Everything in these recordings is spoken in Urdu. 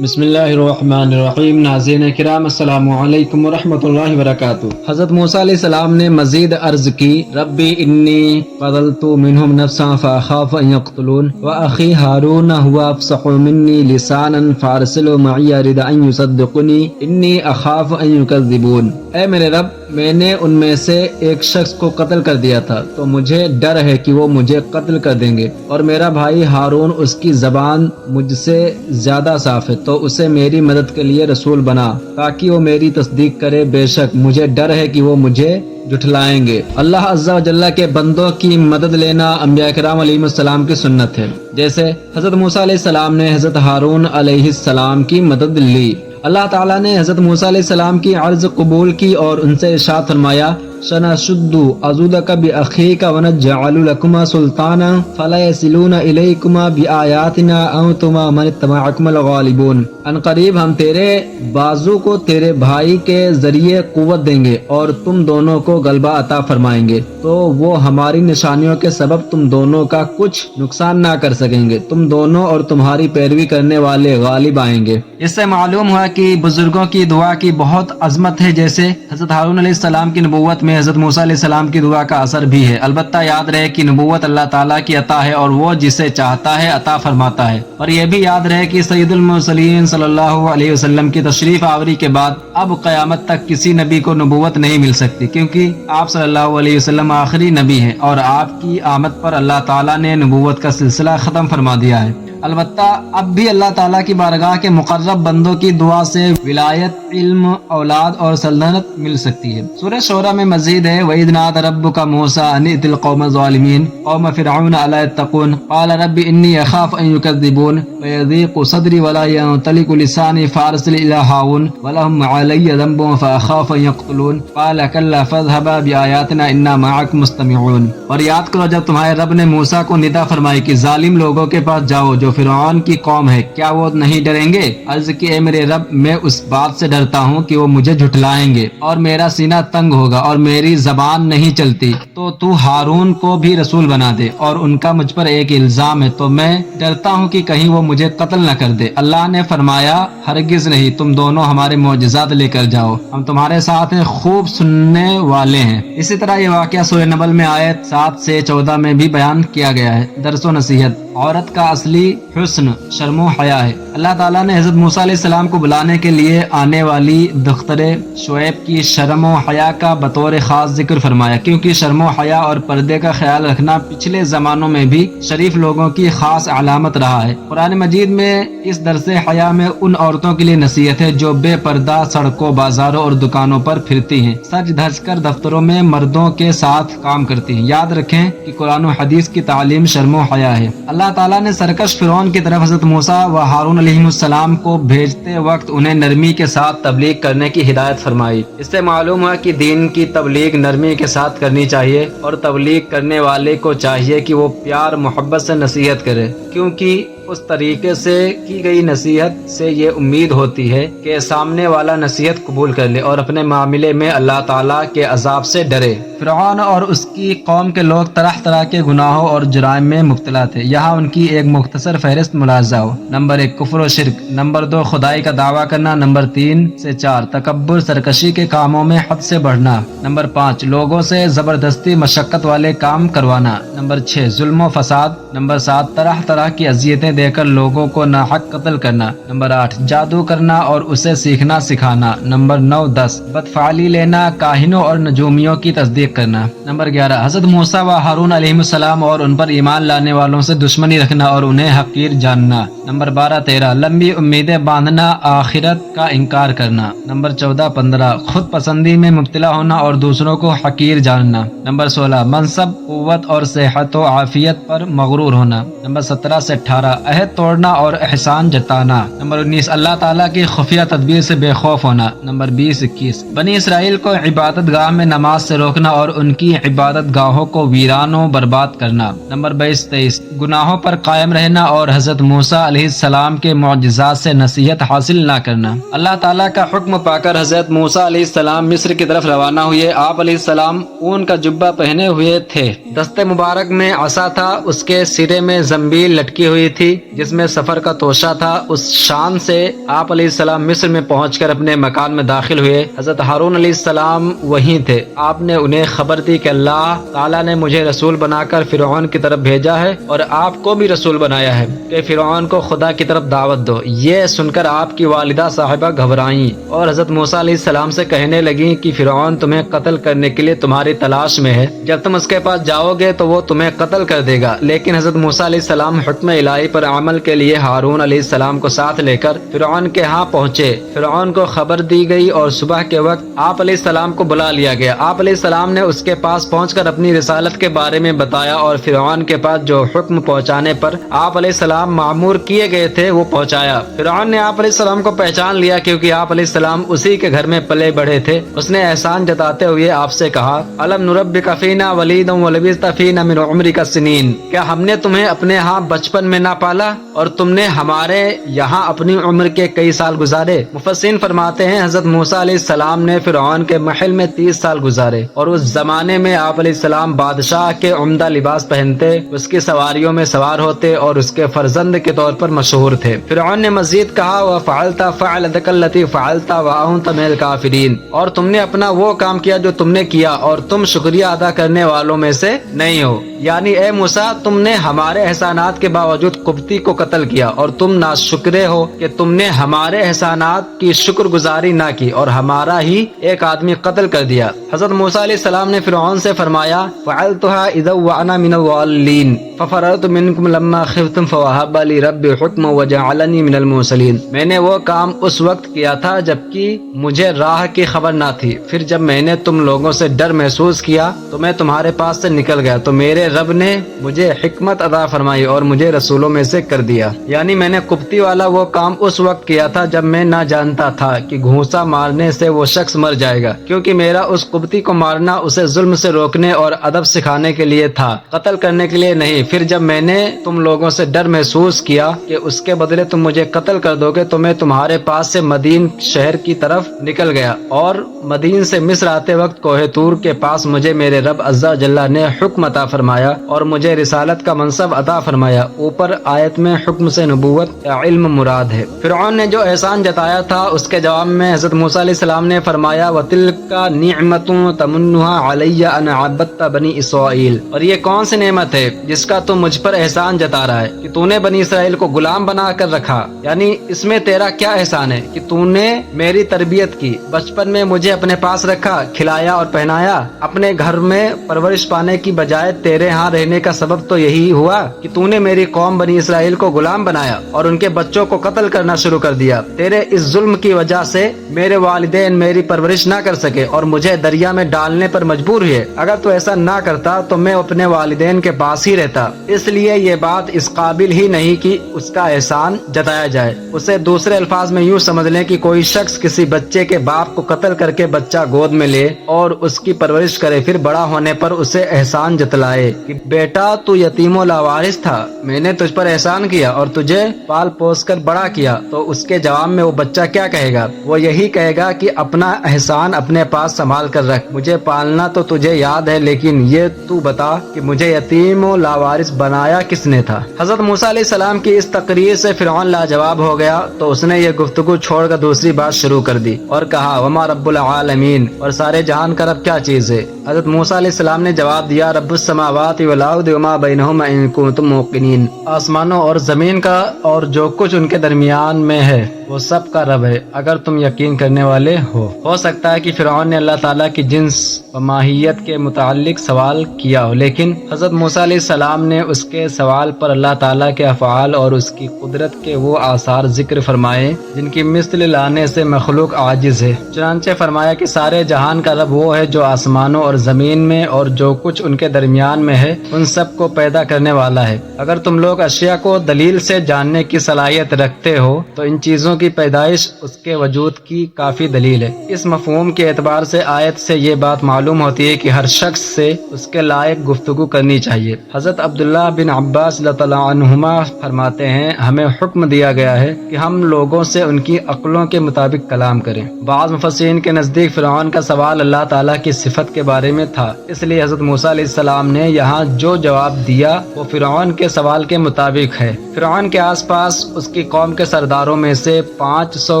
بسم اللہ الرحمن الرحیم۔ ناظرین کرام السلام علیکم ورحمۃ اللہ وبرکاتہ۔ حضرت موسیٰ علیہ السلام نے مزید عرض کی، ربی انی قتلت منہم نفسا فاخاف ان یقتلون واخی ہارون هو افصح منی لسانا فارسلہ معی رد ان یصدقنی انی اخاف ان یکذبون۔ اے میرے رب، میں نے ان میں سے ایک شخص کو قتل کر دیا تھا تو مجھے ڈر ہے کہ وہ مجھے قتل کر دیں گے، اور میرا بھائی ہارون اس کی زبان مجھ سے زیادہ صاف ہے، تو اسے میری مدد کے لیے رسول بنا تاکہ وہ میری تصدیق کرے۔ بے شک مجھے ڈر ہے کہ وہ مجھے جھٹلائیں گے۔ اللہ عز و جل کے بندوں کی مدد لینا انبیاء کرام علیہم السلام کی سنت ہے، جیسے حضرت موسیٰ علیہ السلام نے حضرت ہارون علیہ السلام کی مدد لی۔ اللہ تعالیٰ نے حضرت موسیٰ علیہ السلام کی عرض قبول کی اور ان سے ارشاد فرمایا، سنشد عضدک بأخیک ونجعل لکما سلطانا فلا یصلون الیکما بآیاتنا انتما من اتبعکما الغالبون۔ ان قریب ہم تیرے بازو کو تیرے بھائی کے ذریعے قوت دیں گے اور تم دونوں کو غلبہ عطا فرمائیں گے، تو وہ ہماری نشانیوں کے سبب تم دونوں کا کچھ نقصان نہ کر سکیں گے، تم دونوں اور تمہاری پیروی کرنے والے غالب آئیں گے۔ اس سے معلوم ہوا کہ بزرگوں کی دعا کی بہت عظمت ہے، جیسے حضرت ہارون علیہ السلام کی نبوت میں حضرت موسیٰ علیہ السلام کی دعا کا اثر بھی ہے۔ البتہ یاد رہے کہ نبوت اللہ تعالیٰ کی عطا ہے اور وہ جسے چاہتا ہے عطا فرماتا ہے، اور یہ بھی یاد رہے کہ سید المرسلین صلی اللہ علیہ وسلم کی تشریف آوری کے بعد اب قیامت تک کسی نبی کو نبوت نہیں مل سکتی، کیونکہ آپ صلی اللہ علیہ وسلم آخری نبی ہیں اور آپ کی آمد پر اللہ تعالیٰ نے نبوت کا سلسلہ ختم فرما دیا ہے۔ البتہ اب بھی اللہ تعالیٰ کی بارگاہ کے مقرب بندوں کی دعا سے ولایت، علم، اولاد اور سلطنت مل سکتی ہے۔ سورہ شعراء میں مزید ہے، وَإِذْ نَادَى رَبُّكَ مُوسَىٰ أَنِ ائْتِ الْقَوْمَ الظَّالِمِينَ قَوْمَ فِرْعَوْنَ أَلَا يَتَّقُونَ قَالَ رَبِّ إِنِّي أَخَافُ أَن يُكَذِّبُونِ وَيَضِيقُ صَدْرِي وَلَا يَنطَلِقُ لِسَانِي فَأَرْسِلْ إِلَىٰ هَارُونَ وَلَهُمْ عَلَيَّ ذَنبٌ فَأَخَافُ أَن يَقْتُلُونِ قَالَ كَلَّا فَاذْهَبَا بِآيَاتِنَا إِنَّا مَعَكُمْ مُسْتَمِعُونَ۔ اور یاد کرو جب تمہارے رب نے موسیٰ کو ندا فرمائی کہ ظالم لوگوں کے پاس جاؤ جو فرعون کی قوم ہے، کیا وہ نہیں ڈریں گے؟ عرض کی، اے میرے رب، میں اس بات سے ڈرتا ہوں کہ وہ مجھے جھٹلائیں گے اور میرا سینہ تنگ ہوگا اور میری زبان نہیں چلتی، تو ہارون کو بھی رسول بنا دے، اور ان کا مجھ پر ایک الزام ہے تو میں ڈرتا ہوں کہ کہیں وہ مجھے قتل نہ کر دے۔ اللہ نے فرمایا، ہرگز نہیں، تم دونوں ہمارے معجزات لے کر جاؤ، ہم تمہارے ساتھ ہیں، خوب سننے والے ہیں۔ اسی طرح یہ واقعہ سورہ نمل میں آیت 7 سے 14 میں بھی بیان کیا گیا ہے۔ درس و نصیحت، عورت کا اصلی حسن شرم و حیا ہے۔ اللہ تعالیٰ نے حضرت موسیٰ علیہ السلام کو بلانے کے لیے آنے والی دختر شعیب کی شرم و حیا کا بطور خاص ذکر فرمایا، کیونکہ شرم و حیا اور پردے کا خیال رکھنا پچھلے زمانوں میں بھی شریف لوگوں کی خاص علامت رہا ہے۔ قرآن مجید میں اس درس حیا میں ان عورتوں کے لیے نصیحت ہے جو بے پردہ سڑکوں، بازاروں اور دکانوں پر پھرتی ہیں، سج دھج کر دفتروں میں مردوں کے ساتھ کام کرتی ہیں۔ یاد رکھیں کہ قرآن و حدیث کی تعلیم شرم و حیا ہے۔ اللہ تعالیٰ نے سرکش فرعون کی طرف حضرت موسیٰ و ہارون علیہ السلام کو بھیجتے وقت انہیں نرمی کے ساتھ تبلیغ کرنے کی ہدایت فرمائی۔ اس سے معلوم ہے کہ دین کی تبلیغ نرمی کے ساتھ کرنی چاہیے، اور تبلیغ کرنے والے کو چاہیے کہ وہ پیار محبت سے نصیحت کرے، کیونکہ اس طریقے سے کی گئی نصیحت سے یہ امید ہوتی ہے کہ سامنے والا نصیحت قبول کر لے اور اپنے معاملے میں اللہ تعالیٰ کے عذاب سے ڈرے۔ فرعون اور اس کی قوم کے لوگ طرح طرح کے گناہوں اور جرائم میں مبتلا تھے۔ یہاں ان کی ایک مختصر فہرست ملاحظہ ہو۔ نمبر 1، کفر و شرک۔ نمبر 2، خدائی کا دعویٰ کرنا۔ نمبر 3 سے 4، تکبر، سرکشی کے کاموں میں حد سے بڑھنا۔ نمبر 5، لوگوں سے زبردستی مشقت والے کام کروانا۔ نمبر 6، ظلم و فساد۔ نمبر 7، طرح طرح کی اذیتیں دے کر لوگوں کو ناحق قتل کرنا۔ نمبر 8، جادو کرنا اور اسے سیکھنا سکھانا۔ نمبر 9، 10، بدفعلی لینا، کاہنوں اور نجومیوں کی تصدیق کرنا۔ نمبر 11، حضرت موسیٰ و ہارون علیہ السلام اور ان پر ایمان لانے والوں سے دشمنی رکھنا اور انہیں حقیر جاننا۔ نمبر 12، 13، لمبی امیدیں باندھنا، آخرت کا انکار کرنا۔ نمبر 14، 15، خود پسندی میں مبتلا ہونا اور دوسروں کو حقیر جاننا۔ نمبر 16، منصب، قوت اور صحت و عافیت پر مغرور ہونا۔ نمبر 17 سے 18، عہد توڑنا اور احسان جتانا۔ نمبر 19، اللہ تعالیٰ کی خفیہ تدبیر سے بے خوف ہونا۔ نمبر 20، 21، بنی اسرائیل کو عبادت گاہ میں نماز سے روکنا اور ان کی عبادت گاہوں کو ویران و برباد کرنا۔ نمبر 22، 23، گناہوں پر قائم رہنا اور حضرت موسیٰ علیہ السلام کے معجزات سے نصیحت حاصل نہ کرنا۔ اللہ تعالیٰ کا حکم پا کر حضرت موسیٰ علیہ السلام مصر کی طرف روانہ ہوئے۔ آپ علیہ السلام اون کا جبہ پہنے ہوئے تھے، دست مبارک میں عصا تھا، اس کے سرے میں زنبیل لٹکی ہوئی تھی، گئی جس میں سفر کا توشہ تھا، اس شان سے آپ علیہ السلام مصر میں پہنچ کر اپنے مکان میں داخل ہوئے۔ حضرت ہارون علیہ السلام وہیں تھے۔ آپ نے انہیں خبر دی کہ اللہ تعالیٰ نے مجھے رسول بنا کر فرعون کی طرف بھیجا ہے اور آپ کو بھی رسول بنایا ہے کہ فرعون کو خدا کی طرف دعوت دو۔ یہ سن کر آپ کی والدہ صاحبہ گھبرائیں اور حضرت موسیٰ علیہ السلام سے کہنے لگیں کہ فرعون تمہیں قتل کرنے کے لیے تمہاری تلاش میں ہے، جب تم اس کے پاس جاؤ گے تو وہ تمہیں قتل کر دے گا۔ لیکن حضرت موسیٰ علیہ السلام حکم الہی پر عمل کے لیے ہارون علیہ السلام کو ساتھ لے کر فرعون کے ہاں پہنچے۔ فرعون کو خبر دی گئی اور صبح کے وقت آپ علیہ السلام کو بلا لیا گیا۔ آپ علیہ السلام نے اس کے پاس پہنچ کر اپنی رسالت کے بارے میں بتایا اور فرعون کے پاس جو حکم پہنچانے پر آپ علیہ السلام معمور کیے گئے تھے وہ پہنچایا۔ فرعون نے آپ علیہ السلام کو پہچان لیا کیونکہ آپ علیہ السلام اسی کے گھر میں پلے بڑھے تھے۔ اس نے احسان جتاتے ہوئے آپ سے کہا، الم نربک فینا ولیدا ولبثت فینا من عمرک السنین، کیا ہم نے تمہیں اپنے ہاں بچپن میں نہ پالا اور تم نے ہمارے یہاں اپنی عمر کے کئی سال گزارے؟ مفسرین فرماتے ہیں حضرت موسیٰ علیہ السلام نے فرعون کے محل میں 30 سال گزارے اور اس زمانے میں آپ علیہ السلام بادشاہ کے عمدہ لباس پہنتے، اس کی سواریوں میں سوار ہوتے اور اس کے فرزند کے طور پر مشہور تھے۔ فرعون نے مزید کہا، وَفَعَلْتَ فَعْلَتَكَ الَّتِي فَعَلْتَ وَأَنْتَ مِنَ الْكَافِرِينَ، اور تم نے اپنا وہ کام کیا جو تم نے کیا اور تم شکریہ ادا کرنے والوں میں سے نہیں ہو۔ یعنی اے موسیٰ، تم نے ہمارے احسانات کے باوجود قبطی کو قتل کیا اور تم ناشکرے ہو کہ تم نے ہمارے احسانات کی شکر گزاری نہ کی اور ہمارا ہی ایک آدمی قتل کر دیا۔ حضرت موسیٰ علیہ السلام نے فرعون سے فرمایا، فَعَلْتُهَا إِذًا وَأَنَا مِنَ الضَّالِّينَ فَفَرَرْتُ مِنْكُمْ لَمَّا خِفْتُمْ فَوَهَبَ لِي رَبِّي حُكْمًا وَجَعَلَنِي مِنَ الْمُرْسَلِينَ، میں نے وہ کام اس وقت کیا تھا جبکہ مجھے راہ کی خبر نہ تھی، پھر جب میں نے تم لوگوں سے ڈر محسوس کیا تو میں تمہارے پاس سے نکل گیا، تو میرے رب نے مجھے حکمت عطا فرمائی اور مجھے رسولوں میں سے کر دیا۔ یعنی میں نے قبطی والا وہ کام اس وقت کیا تھا جب میں نہ جانتا تھا کہ گھونسا مارنے سے وہ شخص مر جائے گا، کیونکہ میرا اس قبطی کو مارنا اسے ظلم سے روکنے اور ادب سکھانے کے لیے تھا، قتل کرنے کے لیے نہیں۔ پھر جب میں نے تم لوگوں سے ڈر محسوس کیا کہ اس کے بدلے تم مجھے قتل کر دو گے تو میں تمہارے پاس سے مدین شہر کی طرف نکل گیا، اور مدین سے مصر آتے وقت کوہ طور کے پاس مجھے میرے رب عز و جل نے حکم عطا فرمایا اور مجھے رسالت کا منصب عطا فرمایا۔ اوپر آیت میں حکم سے نبوت یا علم مراد ہے۔ فرعون نے جو احسان جتایا تھا اس کے جواب میں حضرت موسیٰ علیہ السلام نے فرمایا، وَتِلْكَ نِعْمَةٌ تَمُنُّهَا عَلَيَّ أَنْ عَبَدتَّ بَنِي إِسرائیل، اور یہ کون سی نعمت ہے جس کا تو مجھ پر احسان جتا رہا ہے کہ تو نے بنی اسرائیل کو غلام بنا کر رکھا؟ یعنی اس میں تیرا کیا احسان ہے کہ تو نے میری تربیت کی، بچپن میں مجھے اپنے پاس رکھا، کھلایا اور پہنایا، اپنے گھر میں پرورش پانے کی بجائے تیرے ہاں رہنے کا سبب تو یہی ہوا کہ تو نے میری قوم بنی اسرائیل کو غلام بنایا اور ان کے بچوں کو قتل کرنا شروع کر دیا۔ تیرے اس ظلم کی وجہ سے میرے والدین میری پرورش نہ کر سکے اور مجھے دریا میں ڈالنے پر مجبور ہوئے۔ اگر تو ایسا نہ کرتا تو میں اپنے والدین کے پاس ہی رہتا، اس لیے یہ بات اس قابل ہی نہیں کہ اس کا احسان جتایا جائے۔ اسے دوسرے الفاظ میں یوں سمجھ لیں کہ کوئی شخص کسی بچے کے باپ کو قتل کر کے بچہ گود میں لے اور اس کی پرورش کرے، پھر بڑا ہونے پر اسے احسان جتلائے کہ بیٹا تو یتیم و لاوارث تھا، میں نے تجھ پر احسان کیا اور تجھے پال پوس کر بڑا کیا، تو اس کے جواب میں وہ بچہ کیا کہے گا؟ وہ یہی کہے گا کہ اپنا احسان اپنے پاس سنبھال کر رکھ، مجھے پالنا تو تجھے یاد ہے لیکن یہ تو بتا کہ مجھے یتیم و لاوارث بنایا کس نے تھا؟ حضرت موسیٰ علیہ السلام کی اس تقریر سے فرعون لاجواب ہو گیا، تو اس نے یہ گفتگو چھوڑ کر دوسری بات شروع کر دی اور کہا، وما رب العالمین، اور سارے جہان کا رب کیا چیز ہے؟ حضرت موسیٰ علیہ السلام نے جواب دیا، رب السماوات والارض وما بینہما ان کنتم موقنین، آسمانوں اور زمین کا اور جو کچھ ان کے درمیان میں ہے وہ سب کا رب ہے اگر تم یقین کرنے والے ہو سکتا ہے کہ فرعون نے اللہ تعالیٰ کی جنس و ماہیت کے متعلق سوال کیا ہو، لیکن حضرت موسیٰ علیہ السلام نے اس کے سوال پر اللہ تعالیٰ کے افعال اور اس کی قدرت کے وہ آثار ذکر فرمائے جن کی مثل لانے سے مخلوق عاجز ہے۔ چنانچہ فرمایا کہ سارے جہان کا رب وہ ہے جو آسمانوں اور زمین میں اور جو کچھ ان کے درمیان میں ہے ان سب کو پیدا کرنے والا ہے۔ اگر تم لوگ اشیاء کو دلیل سے جاننے کی صلاحیت رکھتے ہو تو ان چیزوں کی پیدائش اس کے وجود کی کافی دلیل ہے۔ اس مفہوم کے اعتبار سے آیت سے یہ بات معلوم ہوتی ہے کہ ہر شخص سے اس کے لائق گفتگو کرنی چاہیے۔ حضرت عبداللہ بن عباس رضی اللہ عنہما فرماتے ہیں، ہمیں حکم دیا گیا ہے کہ ہم لوگوں سے ان کی عقلوں کے مطابق کلام کریں۔ بعض مفسرین کے نزدیک فرعون کا سوال اللہ تعالیٰ کی صفت کے بارے میں تھا، اس لیے حضرت موسیٰ علیہ السلام نے یہاں جو جواب دیا وہ فرعون کے سوال کے مطابق ہے۔ فرعون کے آس پاس اس کی قوم کے سرداروں میں سے 500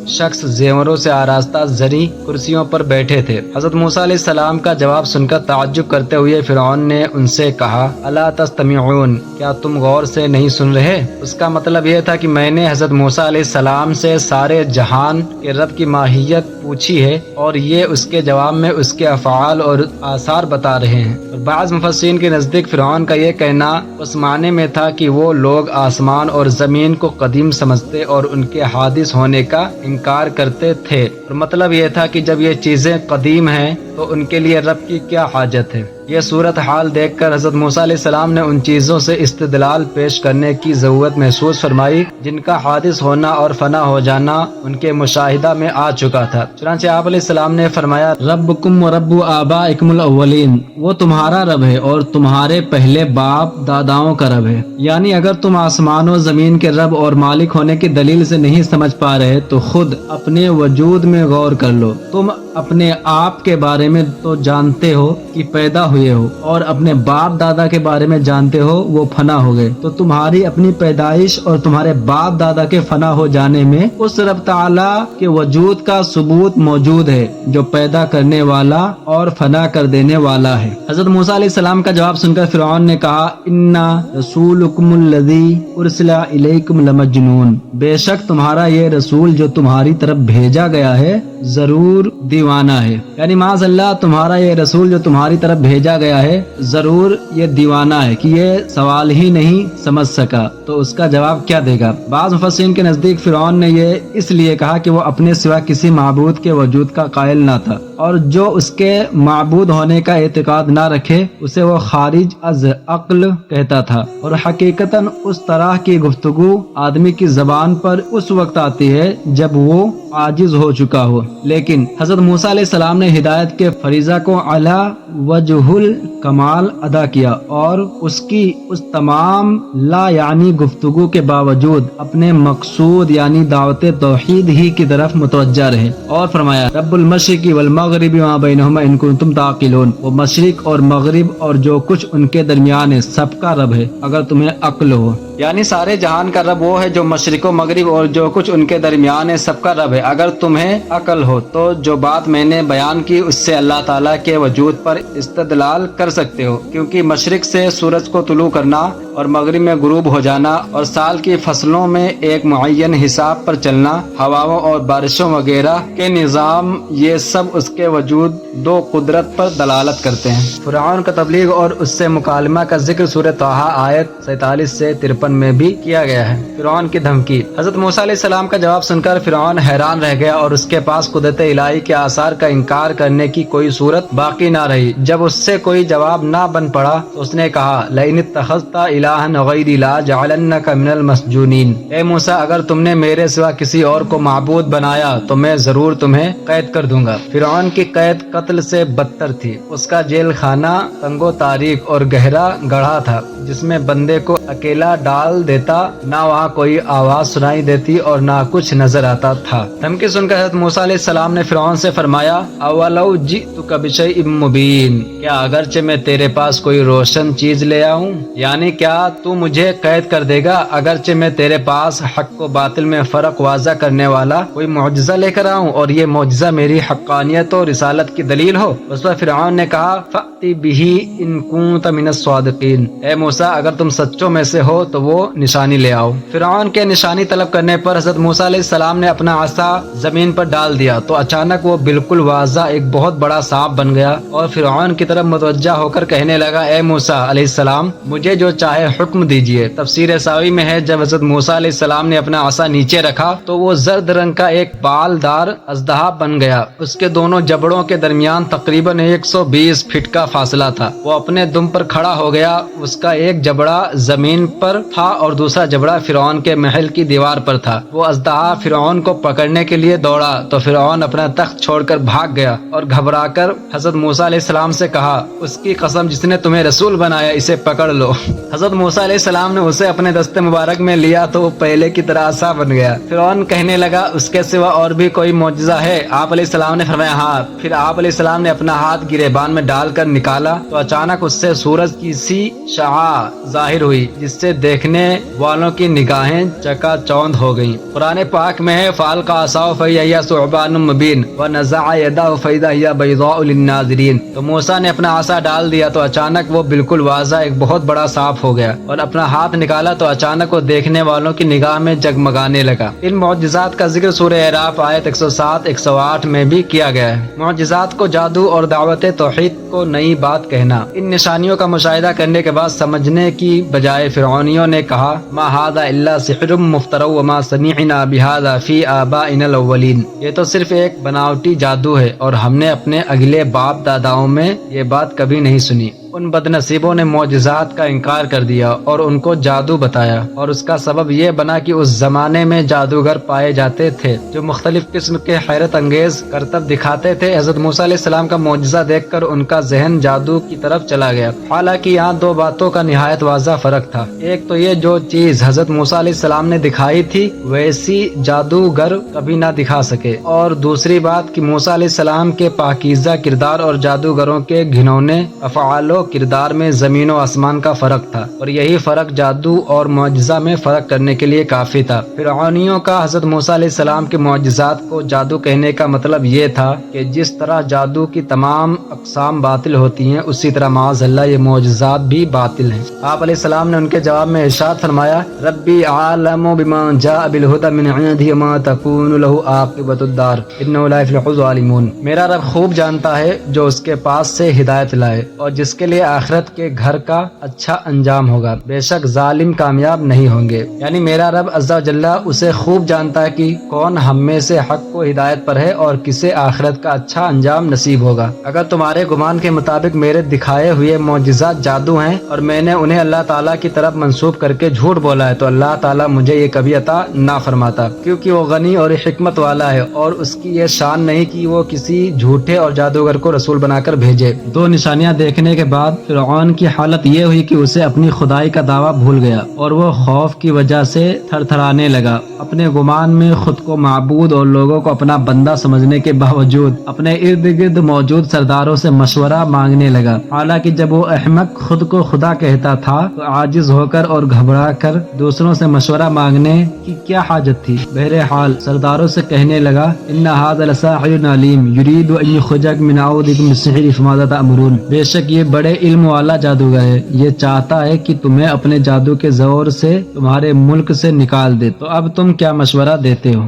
شخص زیوروں سے آراستہ زرعی کرسیوں پر بیٹھے تھے۔ حضرت موسیٰ علیہ السلام کا جواب سن کر تعجب کرتے ہوئے فرعون نے ان سے کہا، الا تستمعون، کیا تم غور سے نہیں سن رہے؟ اس کا مطلب یہ تھا کہ میں نے حضرت موسیٰ علیہ السلام سے سارے جہان کے رب کی ماہیت پوچھی ہے اور یہ اس کے جواب میں اس کے افعال اور آثار بتا رہے ہیں۔ اور بعض مفسرین کے نزدیک فرعون کا یہ کہنا اس معنی میں تھا کہ وہ لوگ آسمان اور زمین کو قدیم سمجھتے اور ان کے حادث ہونے کا انکار کرتے تھے، اور مطلب یہ تھا کہ جب یہ چیزیں قدیم ہیں تو ان کے لیے رب کی کیا حاجت ہے۔ یہ صورتحال دیکھ کر حضرت موسیٰ علیہ السلام نے ان چیزوں سے استدلال پیش کرنے کی ضرورت محسوس فرمائی جن کا حادث ہونا اور فنا ہو جانا ان کے مشاہدہ میں آ چکا تھا۔ چنانچہ آپ علیہ السلام نے فرمایا، ربکم و رب آبائکم الاولین، وہ تمہارا رب ہے اور تمہارے پہلے باپ داداؤں کا رب ہے۔ یعنی اگر تم آسمان و زمین کے رب اور مالک ہونے کی دلیل سے نہیں سمجھ پا رہے تو خود اپنے وجود میں غور کر لو۔ تم اپنے آپ کے بارے میں تو جانتے ہو کہ پیدا ہوئے ہو، اور اپنے باپ دادا کے بارے میں جانتے ہو وہ فنا ہو گئے، تو تمہاری اپنی پیدائش اور تمہارے باپ دادا کے فنا ہو جانے میں اس رب تعالیٰ کے وجود کا ثبوت موجود ہے جو پیدا کرنے والا اور فنا کر دینے والا ہے۔ حضرت موسیٰ علیہ السلام کا جواب سن کر فرعون نے کہا، انا رسولکم الذی ارسل الیکم لمجنون، بے شک تمہارا یہ رسول جو تمہاری طرف بھیجا گیا ہے ضرور دیوانہ ہے۔ یعنی معاذ اللہ، تمہارا یہ رسول جو تمہاری طرف بھیجا گیا ہے ضرور یہ دیوانہ ہے کہ یہ سوال ہی نہیں سمجھ سکا، تو اس کا جواب کیا دے گا؟ بعض مفسرین کے نزدیک فرعون نے یہ اس لیے کہا کہ وہ اپنے سوا کسی معبود کے وجود کا قائل نہ تھا، اور جو اس کے معبود ہونے کا اعتقاد نہ رکھے اسے وہ خارج از عقل کہتا تھا۔ اور حقیقتاً اس طرح کی گفتگو آدمی کی زبان پر اس وقت آتی ہے جب وہ عاجز ہو چکا ہو، لیکن حضرت موسیٰ علیہ السلام نے ہدایت کے فریضہ کو اعلیٰ وجہ الکمال ادا کیا اور اس کی اس تمام لا یعنی گفتگو کے باوجود اپنے مقصود یعنی دعوت توحید ہی کی طرف متوجہ رہے، اور فرمایا، رب المشرق والمغرب وما بینہما ان کنتم تعقلون، وہ مشرق اور مغرب اور جو کچھ ان کے درمیان ہے سب کا رب ہے اگر تمہیں عقل ہو۔ یعنی سارے جہان کا رب وہ ہے جو مشرق و مغرب اور جو کچھ ان کے درمیان ہے سب کا رب ہے اگر تمہیں عقل ہو۔ تو جو بات میں نے بیان کی اس سے اللہ تعالیٰ کے وجود پر استدلال کر سکتے ہو، کیونکہ مشرق سے سورج کو طلوع کرنا اور مغرب میں غروب ہو جانا اور سال کی فصلوں میں ایک معین حساب پر چلنا، ہواؤں اور بارشوں وغیرہ کے نظام، یہ سب اس کے وجود دو قدرت پر دلالت کرتے ہیں۔ فرعون کا تبلیغ اور اس سے مکالمہ کا ذکر سورہ طٰہٰ آیت 47 سے 53 میں بھی کیا گیا ہے۔ فرعون کی دھمکی۔ حضرت موسیٰ علیہ السلام کا جواب سن کر فرعون حیران رہ گیا اور اس کے پاس قدرت الہی کے آثار کا انکار کرنے کی کوئی صورت باقی نہ رہی۔ جب اس سے کوئی جواب نہ بن پڑا تو اس نے کہا، لئن اتخذت الہا غیری لاجعلنک من المسجونین، اے موسیٰ اگر تم نے میرے سوا کسی اور کو معبود بنایا تو میں ضرور تمہیں قید کر دوں گا۔ فرعون کی قید قتل سے بدتر تھی۔ اس کا جیل خانہ تنگ و تاریک اور گہرا گڑھا تھا جس میں بندے کو اکیلا ڈال دیتا، نہ وہاں کوئی آواز سنائی دیتی اور نہ کچھ نظر آتا تھا۔ دھمکی سن کر حضرت موسیٰ علیہ السلام نے فرعون سے فرمایا، اولو جئتک بشیء مبین، کیا اگرچہ میں تیرے پاس کوئی روشن چیز لے آؤں؟ یعنی کیا تو مجھے قید کر دے گا اگرچہ میں تیرے پاس حق و باطل میں فرق واضح کرنے والا کوئی معجزہ لے کر آؤں اور یہ معجزہ میری حقانیت اور رسالت کی دلیل ہو؟ اس پر فرعون نے کہا، فأتی بہ ان کنت من الصادقین، اے موسیٰ اگر تم سچوں میں سے ہو تو وہ نشانی لے آؤ۔ فرعون کے نشانی طلب کرنے پر حضرت موسیٰ علیہ السلام نے اپنا عصا زمین پر ڈال دیا تو اچانک وہ بالکل واضح ایک بہت بڑا سانپ بن گیا اور فرعون کی طرف متوجہ ہو کر کہنے لگا، اے موسیٰ علیہ السلام، مجھے جو چاہے حکم دیجئے۔ تفسیر ساوی میں ہے جب حضرت موسیٰ علیہ السلام نے اپنا عصا نیچے رکھا تو وہ زرد رنگ کا ایک بال دار اژدہا بن گیا۔ اس کے دونوں جبڑوں کے درمیان تقریباً 120 فٹ کا فاصلہ تھا۔ وہ اپنے دم پر کھڑا ہو گیا، اس کا ایک جبڑا زمین پر تھا اور دوسرا جبڑا فرعون کے محل کی دیوار پر تھا۔ وہ اژدہا فرعون کو پکڑنے کے لیے دوڑا تو فرعون اپنا تخت چھوڑ کر بھاگ گیا اور گھبرا کر حضرت موسیٰ علیہ السلام سے کہا، اس کی قسم جس نے تمہیں رسول بنایا، اسے پکڑ لو۔ حضرت موسیٰ علیہ السلام نے اسے اپنے دست مبارک میں لیا تو وہ پہلے کی طرح عصا بن گیا۔ فرعون کہنے لگا، اس کے سوا اور بھی کوئی معجزہ ہے؟ آپ علیہ السلام نے فرمایا، ہاں۔ پھر آپ علیہ السلام نے اپنا ہاتھ گریبان میں ڈال کر نکالا تو اچانک اس سے سورج کی سی شعاع ظاہر ہوئی جس سے دیکھنے والوں کی نگاہیں چکا چوند ہو گئیں۔ قرآن پاک میں ہے، فَأَلْقَىٰ عَصَاهُ فَإِذَا هِيَ ثُعْبَانٌ مُّبِينٌ وَنَزَعَ يَدَهُ فَإِذَا هِيَ بَيْضَاءُ لِلنَّاظِرِينَ۔ تو موسیٰ نے اپنا عصا ڈال دیا تو اچانک وہ بالکل واضح ایک بہت بڑا سانپ ہو گیا، اور اپنا ہاتھ نکالا تو اچانک وہ دیکھنے والوں کی نگاہ میں جگمگانے لگا۔ ان معجزات کا ذکر سورہ اعراف آیت 107 108 میں بھی کیا گیا ہے۔ معجزات کو جادو اور دعوت توحید کو نئی بات کہنا۔ ان نشانیوں کا مشاہدہ کرنے کے بعد سمجھنے کی بجائے فرعونیوں نے کہا، ما ھذا الا سحر مفتری وما سمعنا بھذا فی آبائنا الاولین۔ یہ تو صرف ایک بناوٹی جادو ہے اور ہم نے اپنے اگلے باپ داداؤں میں یہ بات کبھی نہیں سنی۔ ان بد نصیبوں نے معجزات کا انکار کر دیا اور ان کو جادو بتایا، اور اس کا سبب یہ بنا کہ اس زمانے میں جادوگر پائے جاتے تھے جو مختلف قسم کے حیرت انگیز کرتب دکھاتے تھے۔ حضرت موسیٰ علیہ السلام کا معجزہ دیکھ کر ان کا ذہن جادو کی طرف چلا گیا۔ حالانکہ یہاں دو باتوں کا نہایت واضح فرق تھا۔ ایک تو یہ، جو چیز حضرت موسیٰ علیہ السلام نے دکھائی تھی ویسی جادوگر کبھی نہ دکھا سکے، اور دوسری بات کہ موسیٰ علیہ السلام کے پاکیزہ کردار اور جادوگروں کے گھنونے افعال و کردار میں زمین و آسمان کا فرق تھا، اور یہی فرق جادو اور معجزہ میں فرق کرنے کے لیے کافی تھا۔ فرعونیوں کا حضرت موسیٰ علیہ السلام کے معجزات کو جادو کہنے کا مطلب یہ تھا کہ جس طرح جادو کی تمام اقسام باطل ہوتی ہیں، اسی طرح معاذ اللہ یہ معجزات بھی باطل ہیں۔ آپ علیہ السلام نے ان کے جواب میں ارشاد فرمایا، ربی عالم بما جاء بالہدی من عنده وما تكون له عاقبۃ الدار انه لا يفلح الظالمون۔ میرا رب خوب جانتا ہے جو اس کے پاس سے ہدایت لائے اور جس کے لیے آخرت کے گھر کا اچھا انجام ہوگا، بے شک ظالم کامیاب نہیں ہوں گے۔ یعنی میرا رب عز و جل اسے خوب جانتا ہے کہ کون ہم میں سے حق کو ہدایت پر ہے اور کسے آخرت کا اچھا انجام نصیب ہوگا۔ اگر تمہارے گمان کے مطابق میرے دکھائے ہوئے معجزات جادو ہیں اور میں نے انہیں اللہ تعالیٰ کی طرف منسوب کر کے جھوٹ بولا ہے تو اللہ تعالیٰ مجھے یہ کبھی عطا نہ فرماتا، کیونکہ وہ غنی اور حکمت والا ہے اور اس کی یہ شان نہیں کہ وہ کسی جھوٹے اور جادوگر کو رسول بنا کر بھیجے۔ دو نشانیاں دیکھنے کے بعد فرعون کی حالت یہ ہوئی کہ اسے اپنی خدائی کا دعویٰ بھول گیا اور وہ خوف کی وجہ سے تھر تھرانے لگا۔ اپنے گمان میں خود کو معبود اور لوگوں کو اپنا بندہ سمجھنے کے باوجود اپنے ارد گرد موجود سرداروں سے مشورہ مانگنے لگا۔ حالانکہ جب وہ احمق خود کو خدا کہتا تھا تو عاجز ہو کر اور گھبرا کر دوسروں سے مشورہ مانگنے کی کیا حاجت تھی؟ بہرحال سرداروں سے کہنے لگا، ان ھذا لساحر علیم یرید ان یخرجک من ارضکم بسحرہ فماذا تأمرون۔ بے شک یہ بڑے علم والا جادوگر ہے، یہ چاہتا ہے کہ تمہیں اپنے جادو کے زور سے تمہارے ملک سے نکال دے، تو اب تم کیا مشورہ دیتے ہو؟